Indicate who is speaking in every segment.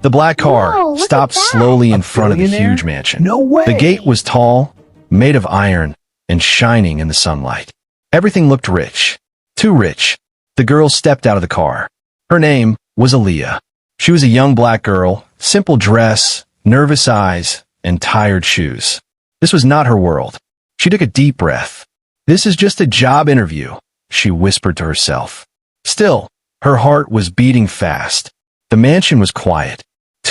Speaker 1: The black car
Speaker 2: Whoa, look
Speaker 1: stopped
Speaker 2: at that.
Speaker 1: slowly in front of the
Speaker 3: Billionaire?
Speaker 1: huge mansion.
Speaker 3: No way.
Speaker 1: The gate was tall, made of iron, and shining in the sunlight. Everything looked rich. Too rich. The girl stepped out of the car. Her name was Aaliyah. She was a young black girl, simple dress, nervous eyes, and tired shoes. This was not her world. She took a deep breath. "This is just a job interview," she whispered to herself. Still, her heart was beating fast. The mansion was quiet.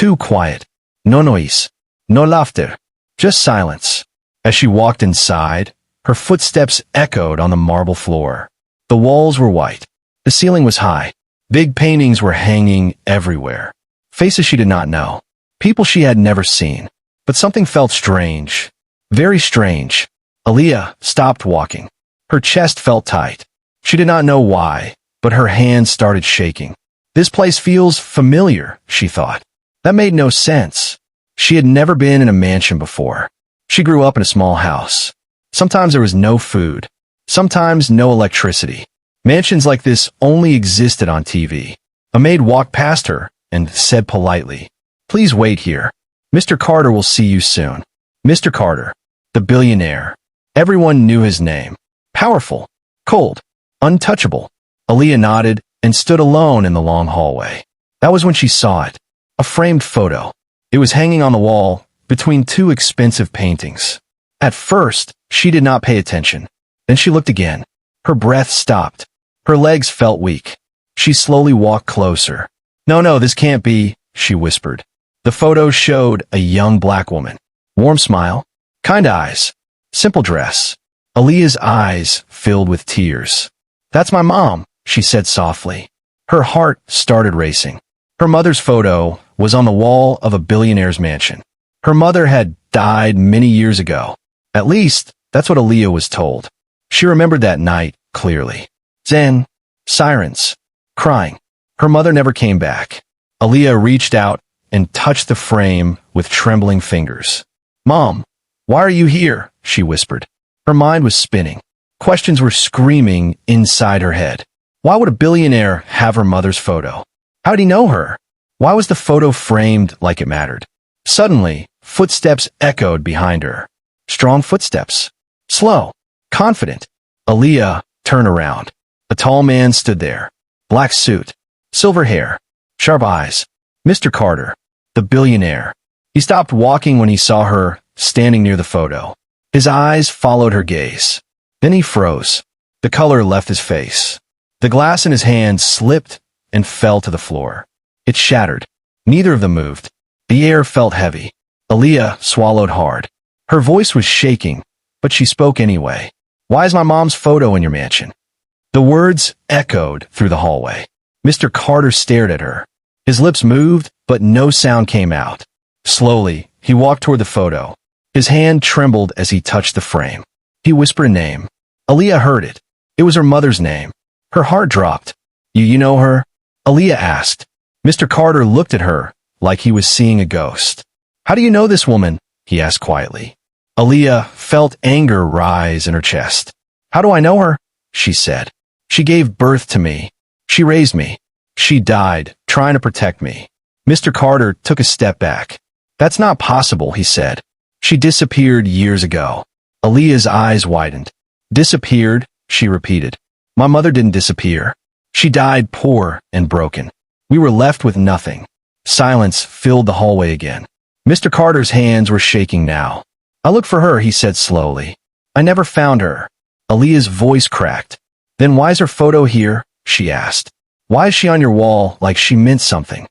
Speaker 1: Too quiet. No noise. No laughter. Just silence. As she walked inside, her footsteps echoed on the marble floor. The walls were white. The ceiling was high. Big paintings were hanging everywhere. Faces she did not know. People she had never seen. But something felt strange. Very strange. Aaliyah stopped walking. Her chest felt tight. She did not know why, but her hands started shaking. This place feels familiar, she thought. That made no sense. She had never been in a mansion before. She grew up in a small house. Sometimes there was no food. Sometimes no electricity. Mansions like this only existed on TV. A maid walked past her and said politely, "Please wait here. Mr. Carter will see you soon." Mr. Carter, the billionaire. Everyone knew his name. Powerful, cold, untouchable. Aaliyah nodded and stood alone in the long hallway. That was when she saw it. A framed photo. It was hanging on the wall between two expensive paintings. At first, she did not pay attention. Then she looked again. Her breath stopped. Her legs felt weak. She slowly walked closer. No, this can't be," she whispered. The photo showed a young black woman. Warm smile, kind eyes, simple dress. Aaliyah's eyes filled with tears. "That's my mom," she said softly. Her heart started racing. Her mother's photo was on the wall of a billionaire's mansion. Her mother had died many years ago. At least, that's what Aaliyah was told. She remembered that night clearly. Then, sirens, crying. Her mother never came back. Aaliyah reached out and touched the frame with trembling fingers. "Mom, why are you here?" she whispered. Her mind was spinning. Questions were screaming inside her head. Why would a billionaire have her mother's photo? How did he know her? Why was the photo framed like it mattered? Suddenly, footsteps echoed behind her. Strong footsteps. Slow. Confident. Aaliyah turned around. A tall man stood there. Black suit. Silver hair. Sharp eyes. Mr. Carter. The billionaire. He stopped walking when he saw her standing near the photo. His eyes followed her gaze. Then he froze. The color left his face. The glass in his hand slipped and fell to the floor. It shattered. Neither of them moved. The air felt heavy. Aaliyah swallowed hard. Her voice was shaking, but she spoke anyway. "Why is my mom's photo in your mansion?" The words echoed through the hallway. Mr. Carter stared at her. His lips moved, but no sound came out. Slowly, he walked toward the photo. His hand trembled as he touched the frame. He whispered a name. Aaliyah heard it. It was her mother's name. Her heart dropped. You know her?" Aaliyah asked. Mr. Carter looked at her like he was seeing a ghost. "How do you know this woman?" he asked quietly. Aaliyah felt anger rise in her chest. "How do I know her?" she said. "She gave birth to me. She raised me. She died, trying to protect me." Mr. Carter took a step back. "That's not possible," he said. "She disappeared years ago." Aaliyah's eyes widened. "Disappeared?" she repeated. "My mother didn't disappear. She died poor and broken. We were left with nothing." Silence filled the hallway again. Mr. Carter's hands were shaking now. "I looked for her," he said slowly. "I never found her." Aaliyah's voice cracked. "Then why's her photo here?" she asked. "Why is she on your wall like she meant something?"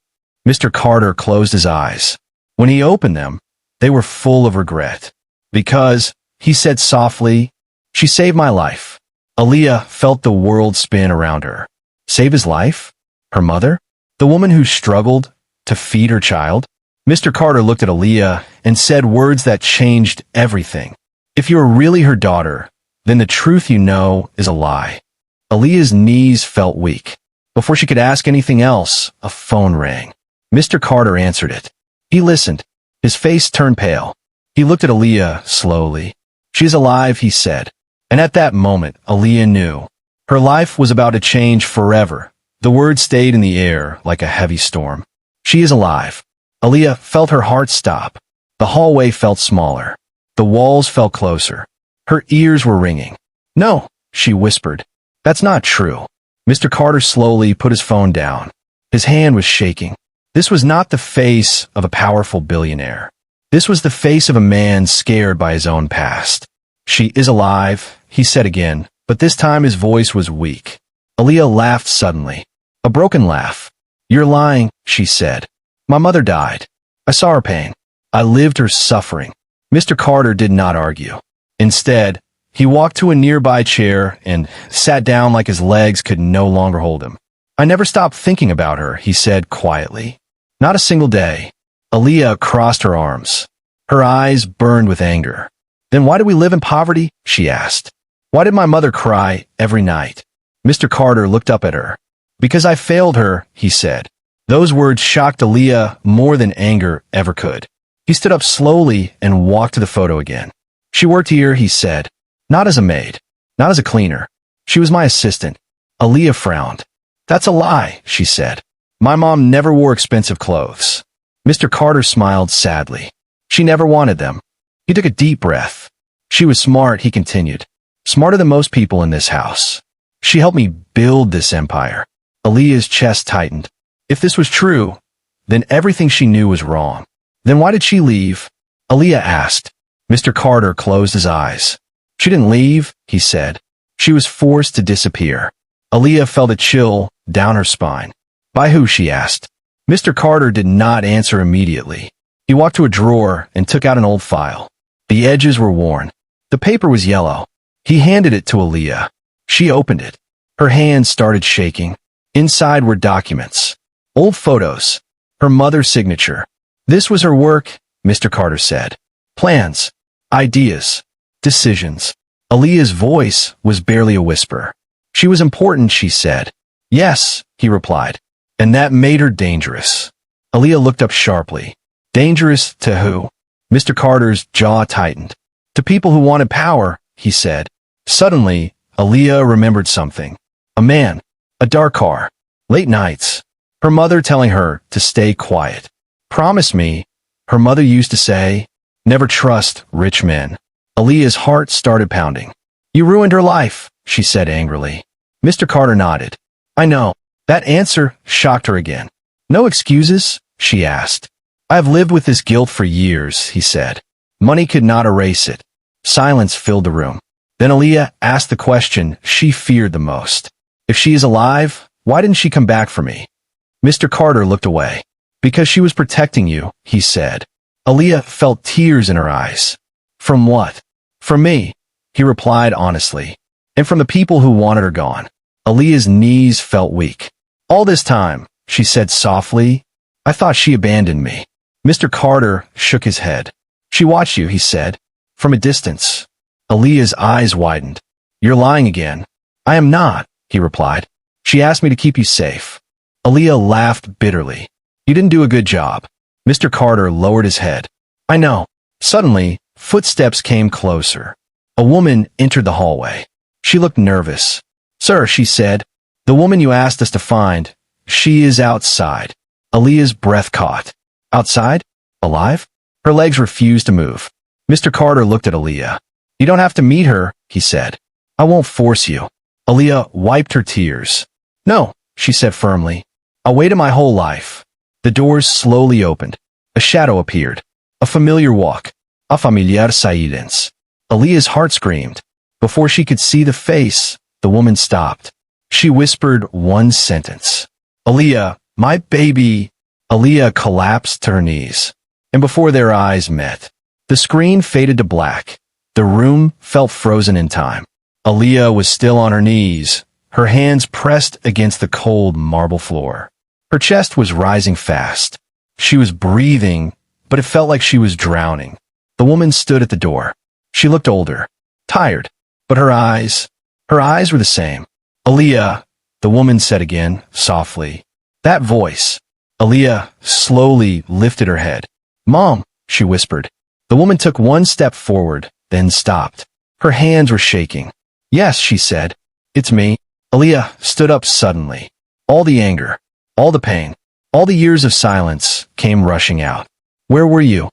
Speaker 1: Mr. Carter closed his eyes. When he opened them, they were full of regret. "Because," he said softly, "she saved my life." Aaliyah felt the world spin around her. Save his life? Her mother? The woman who struggled to feed her child? Mr. Carter looked at Aaliyah and said words that changed everything. "If you are really her daughter, then the truth you know is a lie." Aaliyah's knees felt weak. Before she could ask anything else, a phone rang. Mr. Carter answered it. He listened. His face turned pale. He looked at Aaliyah slowly. "She's alive," he said. And at that moment, Aaliyah knew. Her life was about to change forever. The word stayed in the air like a heavy storm. "She is alive." Aaliyah felt her heart stop. The hallway felt smaller. The walls felt closer. Her ears were ringing. "No," she whispered. "That's not true." Mr. Carter slowly put his phone down. His hand was shaking. This was not the face of a powerful billionaire. This was the face of a man scared by his own past. "She is alive," he said again, but this time his voice was weak. Aaliyah laughed suddenly. A broken laugh. "You're lying," she said. "My mother died. I saw her pain. I lived her suffering." Mr. Carter did not argue. Instead, he walked to a nearby chair and sat down like his legs could no longer hold him. "I never stopped thinking about her," he said quietly. "Not a single day." Aaliyah crossed her arms. Her eyes burned with anger. "Then why do we live in poverty?" she asked. "Why did my mother cry every night?" Mr. Carter looked up at her. "Because I failed her," he said. Those words shocked Aaliyah more than anger ever could. He stood up slowly and walked to the photo again. "She worked here," he said. "Not as a maid. Not as a cleaner. She was my assistant." Aaliyah frowned. "That's a lie," she said. "My mom never wore expensive clothes." Mr. Carter smiled sadly. "She never wanted them." He took a deep breath. "She was smart," he continued. "Smarter than most people in this house. She helped me build this empire." Aaliyah's chest tightened. If this was true, then everything she knew was wrong. "Then why did she leave?" Aaliyah asked. Mr. Carter closed his eyes. "She didn't leave," he said. "She was forced to disappear." Aaliyah felt a chill down her spine. "By who?" she asked. Mr. Carter did not answer immediately. He walked to a drawer and took out an old file. The edges were worn. The paper was yellow. He handed it to Aaliyah. She opened it. Her hands started shaking. Inside were documents. Old photos. Her mother's signature. This was her work, Mr. Carter said. Plans. Ideas. Decisions. Aaliyah's voice was barely a whisper. "She was important," she said. "Yes," he replied. "And that made her dangerous." Aaliyah looked up sharply. "Dangerous to who?" Mr. Carter's jaw tightened. "To people who wanted power," he said. Suddenly, Aaliyah remembered something. A man. A dark car. Late nights. Her mother telling her to stay quiet. "Promise me," her mother used to say. "Never trust rich men." Aaliyah's heart started pounding. "You ruined her life," she said angrily. Mr. Carter nodded. "I know." That answer shocked her again. "No excuses?" she asked. "I have lived with this guilt for years," he said. Money could not erase it. Silence filled the room. Then Aaliyah asked the question she feared the most. "If she is alive, why didn't she come back for me?" Mr. Carter looked away. "Because she was protecting you," he said. Aaliyah felt tears in her eyes. "From what?" "From me," he replied honestly. "And from the people who wanted her gone." Aaliyah's knees felt weak. "All this time," she said softly, "I thought she abandoned me." Mr. Carter shook his head. "She watched you," he said, "from a distance." Aaliyah's eyes widened. "You're lying again." "I am not," he replied. "She asked me to keep you safe." Aaliyah laughed bitterly. "You didn't do a good job." Mr. Carter lowered his head. "I know." Suddenly, footsteps came closer. A woman entered the hallway. She looked nervous. "Sir," she said, "the woman you asked us to find, she is outside." Aaliyah's breath caught. "Outside? Alive?" Her legs refused to move. Mr. Carter looked at Aaliyah. "You don't have to meet her," he said. "I won't force you." Aaliyah wiped her tears. "No," she said firmly. "I waited my whole life." The doors slowly opened. A shadow appeared. A familiar walk. A familiar silence. Aaliyah's heart screamed. Before she could see the face, the woman stopped. She whispered one sentence. "Aaliyah, my baby." Aaliyah collapsed to her knees. And before their eyes met, the screen faded to black. The room felt frozen in time. Aaliyah was still on her knees, her hands pressed against the cold marble floor. Her chest was rising fast. She was breathing, but it felt like she was drowning. The woman stood at the door. She looked older, tired, but her eyes were the same. "Aaliyah," the woman said again, softly. That voice. Aaliyah slowly lifted her head. "Mom," she whispered. The woman took one step forward, then stopped. Her hands were shaking. "Yes," she said. "It's me." Aaliyah stood up suddenly. All the anger, all the pain, All the years of silence came rushing out. Where were you?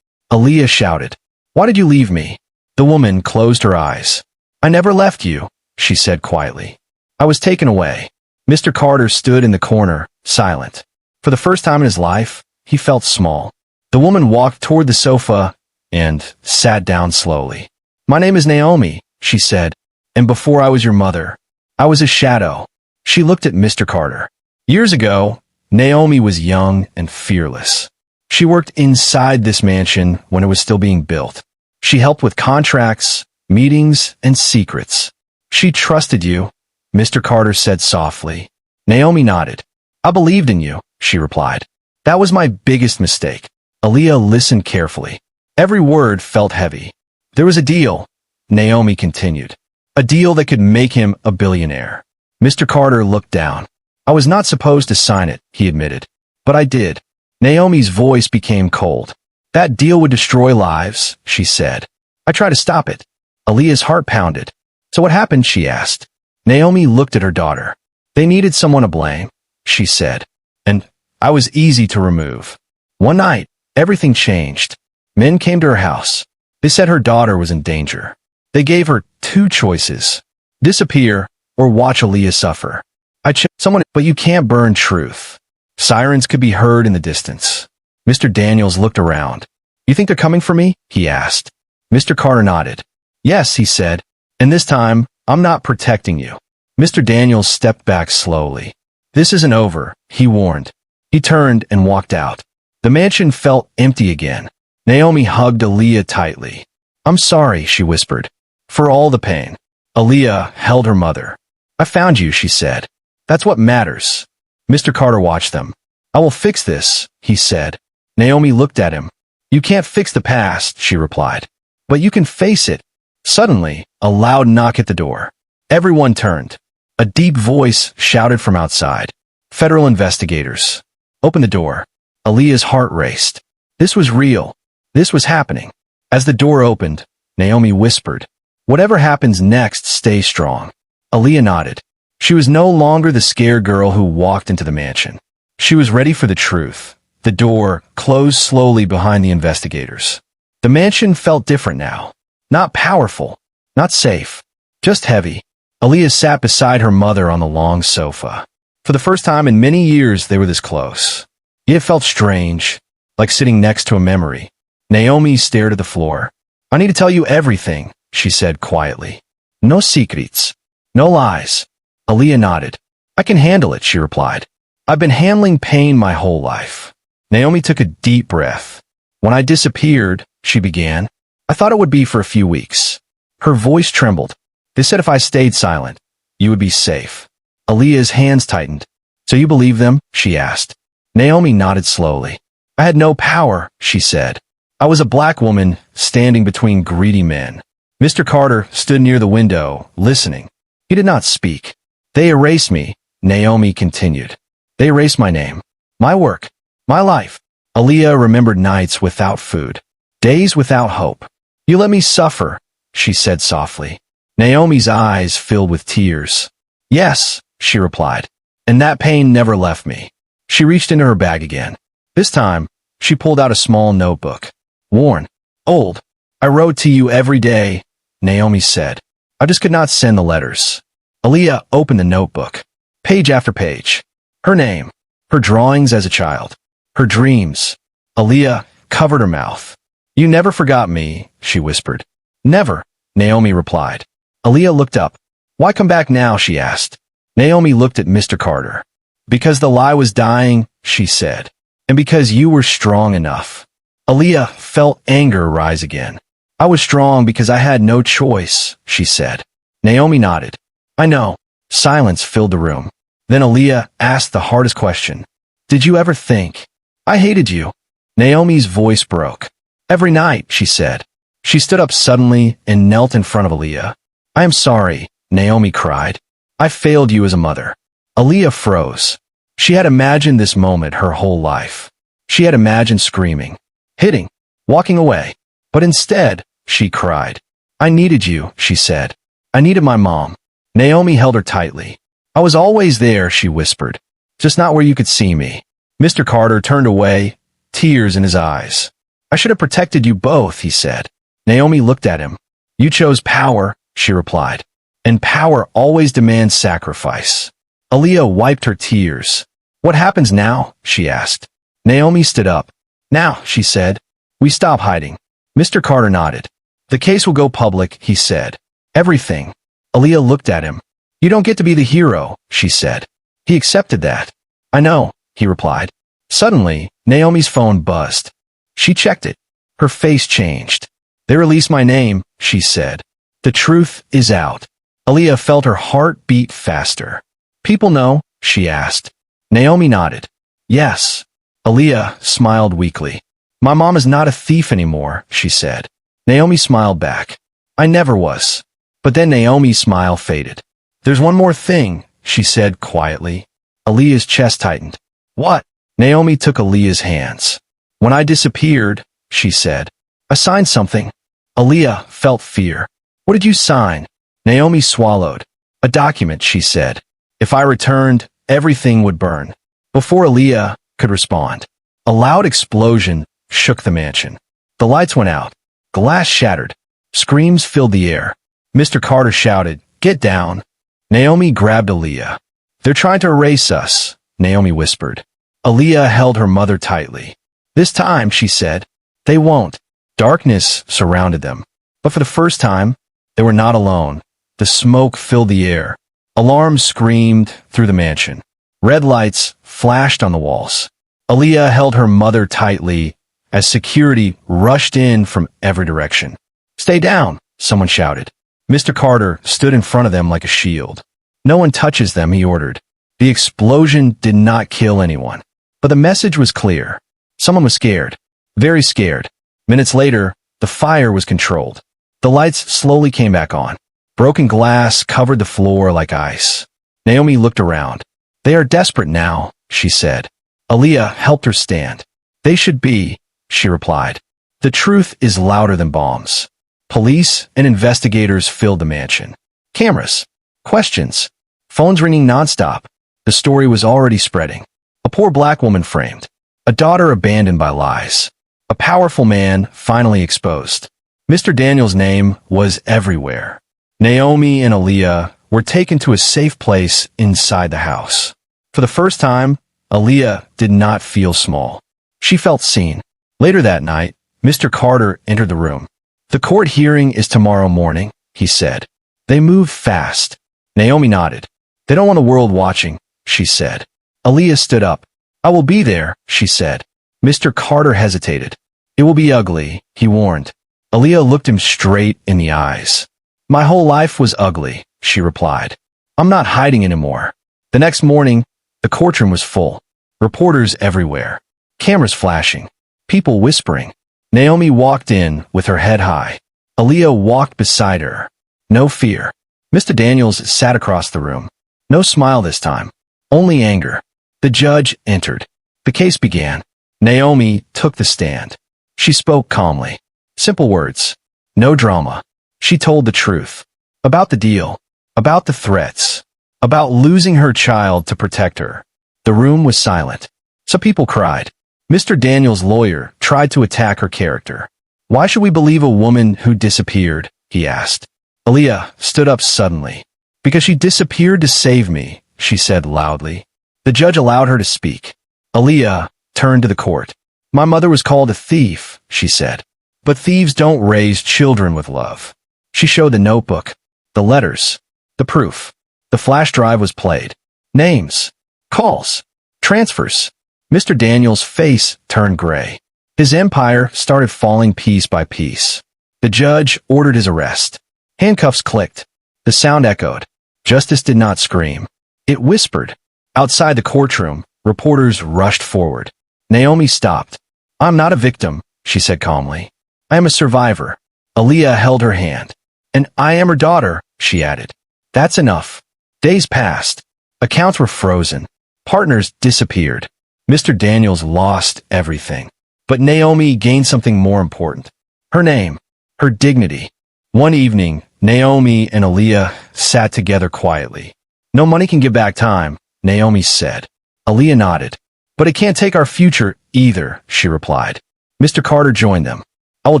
Speaker 1: Aaliyah shouted. Why did you leave me? The woman closed her eyes. I never left you, she said quietly. I was taken away. Mr. Carter stood in the corner, silent. For the first time in his life, he felt small. The woman walked toward the sofa and sat down slowly. My name is Naomi, she said, and before I was your mother, I was a shadow. She looked at Mr. Carter. Years ago, Naomi was young and fearless. She worked inside this mansion when it was still being built. She helped with contracts, meetings, and secrets. She trusted you, Mr. Carter said softly. Naomi nodded. I believed in you, she replied. That was my biggest mistake. Aaliyah listened carefully. Every word felt heavy. There was a deal, Naomi continued. A deal that could make him a billionaire. Mr. Carter looked down. I was not supposed to sign it, he admitted. But I did. Naomi's voice became cold. That deal would destroy lives, she said. I tried to stop it. Aaliyah's heart pounded. So what happened, she asked. Naomi looked at her daughter. They needed someone to blame, she said. And I was easy to remove. One night, everything changed. Men came to her house. They said her daughter was in danger. They gave her two choices. Disappear or watch Aaliyah suffer. I chose someone, but you can't burn truth. Sirens could be heard in the distance. Mr. Daniels looked around. You think they're coming for me? He asked. Mr. Carter nodded. Yes, he said. And this time, I'm not protecting you. Mr. Daniels stepped back slowly. This isn't over, he warned. He turned and walked out. The mansion felt empty again. Naomi hugged Aaliyah tightly. I'm sorry, she whispered, for all the pain. Aaliyah held her mother. I found you, she said. That's what matters. Mr. Carter watched them. I will fix this, he said. Naomi looked at him. You can't fix the past, she replied. But you can face it. Suddenly, a loud knock at the door. Everyone turned. A deep voice shouted from outside. Federal investigators. Open the door. Aaliyah's heart raced. This was real. This was happening. As the door opened, Naomi whispered, whatever happens next, stay strong. Aaliyah nodded. She was no longer the scared girl who walked into the mansion. She was ready for the truth. The door closed slowly behind the investigators. The mansion felt different now. Not powerful, not safe, just heavy. Aaliyah sat beside her mother on the long sofa. For the first time in many years, they were this close. It felt strange, like sitting next to a memory. Naomi stared at the floor. I need to tell you everything, she said quietly. No secrets, no lies. Aaliyah nodded. I can handle it, she replied. I've been handling pain my whole life. Naomi took a deep breath. When I disappeared, she began, I thought it would be for a few weeks. Her voice trembled. They said if I stayed silent, you would be safe. Aaliyah's hands tightened. So you believe them? She asked. Naomi nodded slowly. I had no power, she said. I was a black woman standing between greedy men. Mr. Carter stood near the window, listening. He did not speak. They erased me, Naomi continued. They erased my name, my work, my life. Aaliyah remembered nights without food, days without hope. You let me suffer, she said softly. Naomi's eyes filled with tears. Yes, she replied, and that pain never left me. She reached into her bag again. This time, she pulled out a small notebook. Worn, old. I wrote to you every day, Naomi said. I just could not send the letters. Aaliyah opened the notebook. Page after page. Her name, her drawings as a child, her dreams. Aaliyah covered her mouth. You never forgot me, she whispered. Never, Naomi replied. Aaliyah looked up. Why come back now, she asked. Naomi looked at Mr. Carter. Because the lie was dying, she said. And because you were strong enough. Aaliyah felt anger rise again. I was strong because I had no choice, she said. Naomi nodded. I know. Silence filled the room. Then Aaliyah asked the hardest question. Did you ever think I hated you? Naomi's voice broke. Every night, she said. She stood up suddenly and knelt in front of Aaliyah. I am sorry, Naomi cried. I failed you as a mother. Aaliyah froze. She had imagined this moment her whole life. She had imagined screaming, hitting, walking away. But instead, she cried. I needed you, she said. I needed my mom. Naomi held her tightly. I was always there, she whispered. Just not where you could see me. Mr. Carter turned away, tears in his eyes. I should have protected you both, he said. Naomi looked at him. You chose power, she replied. And power always demands sacrifice. Aaliyah wiped her tears. What happens now? She asked. Naomi stood up. Now, she said, we stop hiding. Mr. Carter nodded. The case will go public, he said. Everything. Aaliyah looked at him. You don't get to be the hero, she said. He accepted that. I know, he replied. Suddenly, Naomi's phone buzzed. She checked it. Her face changed. They released my name, she said. The truth is out. Aaliyah felt her heart beat faster. People know, she asked. Naomi nodded. Yes. Aaliyah smiled weakly. My mom is not a thief anymore, she said. Naomi smiled back. I never was. But then Naomi's smile faded. There's one more thing, she said quietly. Aaliyah's chest tightened. What? Naomi took Aaliyah's hands. When I disappeared, she said, I signed something. Aaliyah felt fear. What did you sign? Naomi swallowed. A document, she said. If I returned, everything would burn. Before Aaliyah could respond, a loud explosion shook the mansion. The lights went out. Glass shattered. Screams filled the air. Mr. Carter shouted, Get down. Naomi grabbed Aaliyah. They're trying to erase us, Naomi whispered. Aaliyah held her mother tightly. This time, she said, they won't. Darkness surrounded them. But for the first time, they were not alone. The smoke filled the air. Alarms screamed through the mansion. Red lights flashed on the walls. Aaliyah held her mother tightly as security rushed in from every direction. Stay down, someone shouted. Mr. Carter stood in front of them like a shield. No one touches them, he ordered. The explosion did not kill anyone. But the message was clear. Someone was scared. Very scared. Minutes later, the fire was controlled. The lights slowly came back on. Broken glass covered the floor like ice. Naomi looked around. They are desperate now, she said. Aaliyah helped her stand. They should be, she replied. The truth is louder than bombs. Police and investigators filled the mansion. Cameras. Questions. Phones ringing nonstop. The story was already spreading. A poor black woman framed. A daughter abandoned by lies. A powerful man finally exposed. Mr. Daniels' name was everywhere. Naomi and Aaliyah were taken to a safe place inside the house. For the first time, Aaliyah did not feel small. She felt seen. Later that night, Mr. Carter entered the room. The court hearing is tomorrow morning, he said. They moved fast. Naomi nodded. They don't want the world watching, she said. Aaliyah stood up. I will be there, she said. Mr. Carter hesitated. It will be ugly, he warned. Aaliyah looked him straight in the eyes. My whole life was ugly, she replied. I'm not hiding anymore. The next morning, the courtroom was full. Reporters everywhere. Cameras flashing. People whispering. Naomi walked in with her head high. Aaliyah walked beside her. No fear. Mr. Daniels sat across the room. No smile this time. Only anger. The judge entered. The case began. Naomi took the stand. She spoke calmly. Simple words. No drama. She told the truth. About the deal. About the threats. About losing her child to protect her. The room was silent. Some people cried. Mr. Daniels' lawyer tried to attack her character. Why should we believe a woman who disappeared? He asked. Aaliyah stood up suddenly. Because she disappeared to save me, she said loudly. The judge allowed her to speak. Aaliyah turned to the court. My mother was called a thief, she said. But thieves don't raise children with love. She showed the notebook, the letters, the proof. The flash drive was played. Names, calls, transfers. Mr. Daniels' face turned gray. His empire started falling piece by piece. The judge ordered his arrest. Handcuffs clicked. The sound echoed. Justice did not scream. It whispered. Outside the courtroom, reporters rushed forward. Naomi stopped. I'm not a victim, she said calmly. I am a survivor. Aaliyah held her hand. And I am her daughter, she added. That's enough. Days passed. Accounts were frozen. Partners disappeared. Mr. Daniels lost everything. But Naomi gained something more important. Her name. Her dignity. One evening, Naomi and Aaliyah sat together quietly. No money can give back time, Naomi said. Aaliyah nodded. But it can't take our future either, she replied. Mr. Carter joined them. I will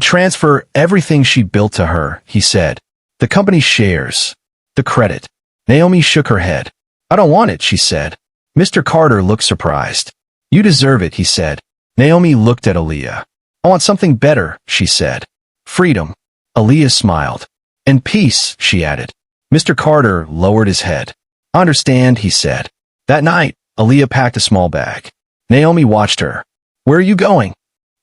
Speaker 1: transfer everything she built to her, he said. The company's shares. The credit. Naomi shook her head. I don't want it, she said. Mr. Carter looked surprised. You deserve it, he said. Naomi looked at Aaliyah. I want something better, she said. Freedom. Aaliyah smiled. And peace, she added. Mr. Carter lowered his head. I understand, he said. That night, Aaliyah packed a small bag. Naomi watched her. Where are you going?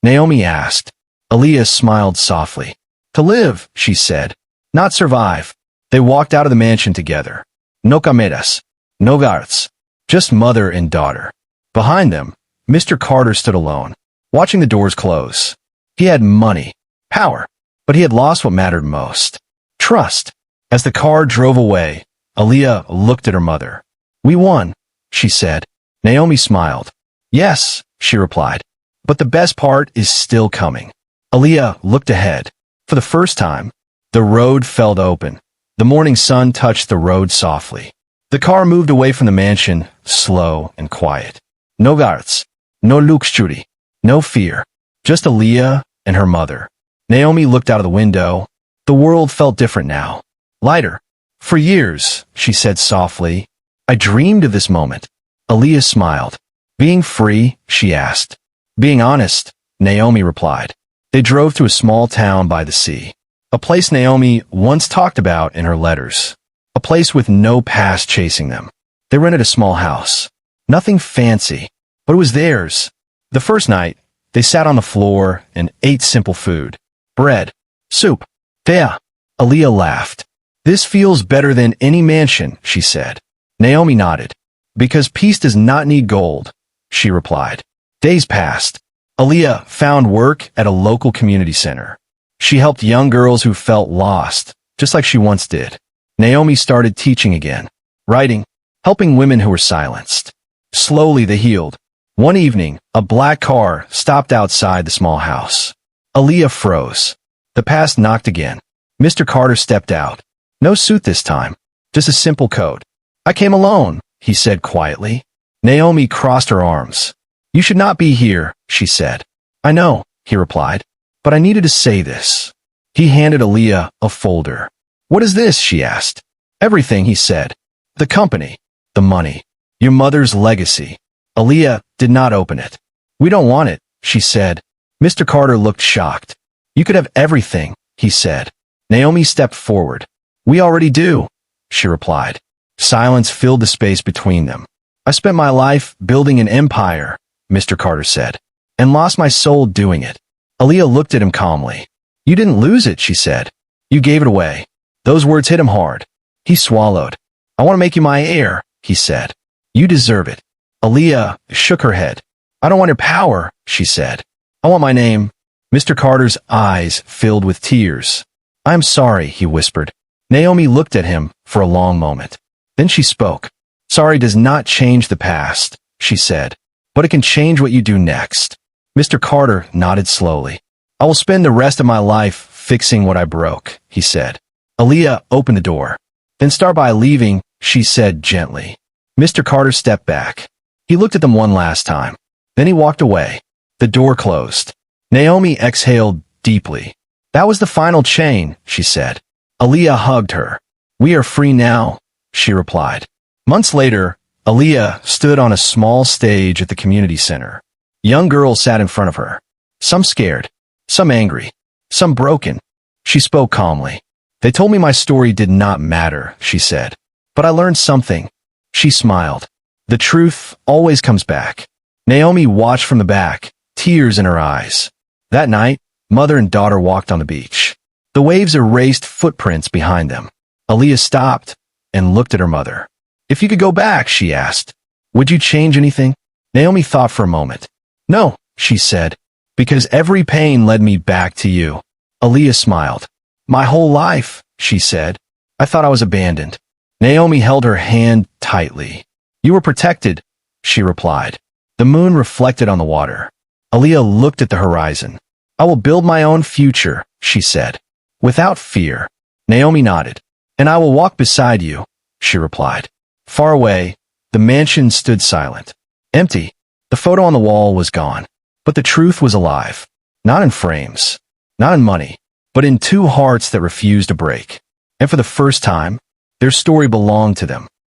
Speaker 1: Naomi asked. Aaliyah smiled softly. To live, she said. Not survive. They walked out of the mansion together. No cameras. No guards. Just mother and daughter. Behind them, Mr. Carter stood alone, watching the doors close. He had money, power, but he had lost what mattered most. Trust. As the car drove away, Aaliyah looked at her mother. We won, she said. Naomi smiled. Yes, she replied. But the best part is still coming. Aaliyah looked ahead. For the first time, the road felt open. The morning sun touched the road softly. The car moved away from the mansion, slow and quiet. No guards, no luxury, no fear. Just Aaliyah and her mother. Naomi looked out of the window. The world felt different now. Lighter. For years, she said softly, I dreamed of this moment. Aaliyah smiled. Being free, she asked. Being honest, Naomi replied. They drove to a small town by the sea. A place Naomi once talked about in her letters. A place with no past chasing them. They rented a small house. Nothing fancy, but it was theirs. The first night, they sat on the floor and ate simple food. Bread. Soup. Thea. Aaliyah laughed. This feels better than any mansion, she said. Naomi nodded. Because peace does not need gold, she replied. Days passed. Aaliyah found work at a local community center. She helped young girls who felt lost, just like she once did. Naomi started teaching again, writing, helping women who were silenced. Slowly they healed. One evening, a black car stopped outside the small house. Aaliyah froze. The past knocked again. Mr. Carter stepped out. No suit this time, just a simple coat. I came alone, he said quietly. Naomi crossed her arms. You should not be here, she said. I know, he replied, but I needed to say this. He handed Aaliyah a folder. What is this, she asked. Everything, he said. The company, the money, your mother's legacy. Aaliyah did not open it. We don't want it, she said. Mr. Carter looked shocked. You could have everything, he said. Naomi stepped forward. We already do, she replied. Silence filled the space between them. I spent my life building an empire, Mr. Carter said, and lost my soul doing it. Aaliyah looked at him calmly. You didn't lose it, she said. You gave it away. Those words hit him hard. He swallowed. I want to make you my heir, he said. You deserve it. Aaliyah shook her head. I don't want your power, she said. I want my name. Mr. Carter's eyes filled with tears. I'm sorry, he whispered. Naomi looked at him for a long moment. Then she spoke. Sorry does not change the past, she said, but it can change what you do next. Mr. Carter nodded slowly. I will spend the rest of my life fixing what I broke, he said. Aaliyah opened the door. Then start by leaving, she said gently. Mr. Carter stepped back. He looked at them one last time. Then he walked away. The door closed. Naomi exhaled deeply. That was the final chain, she said. Aaliyah hugged her. We are free now, she replied. Months later, Aaliyah stood on a small stage at the community center. Young girls sat in front of her. Some scared, some angry, some broken. She spoke calmly. They told me my story did not matter, she said. But I learned something. She smiled. The truth always comes back. Naomi watched from the back, tears in her eyes. That night, mother and daughter walked on the beach. The waves erased footprints behind them. Aaliyah stopped and looked at her mother. If you could go back, she asked, would you change anything? Naomi thought for a moment. No, she said, because every pain led me back to you. Aaliyah smiled. My whole life, she said. I thought I was abandoned. Naomi held her hand tightly. You were protected, she replied. The moon reflected on the water. Aaliyah looked at the horizon. I will build my own future, she said. Without fear. Naomi nodded. And I will walk beside you, she replied. Far away, the mansion stood silent. Empty. The photo on the wall was gone, but the truth was alive. Not in frames, not in money, but in two hearts that refused to break. And for the first time, their story belonged to them.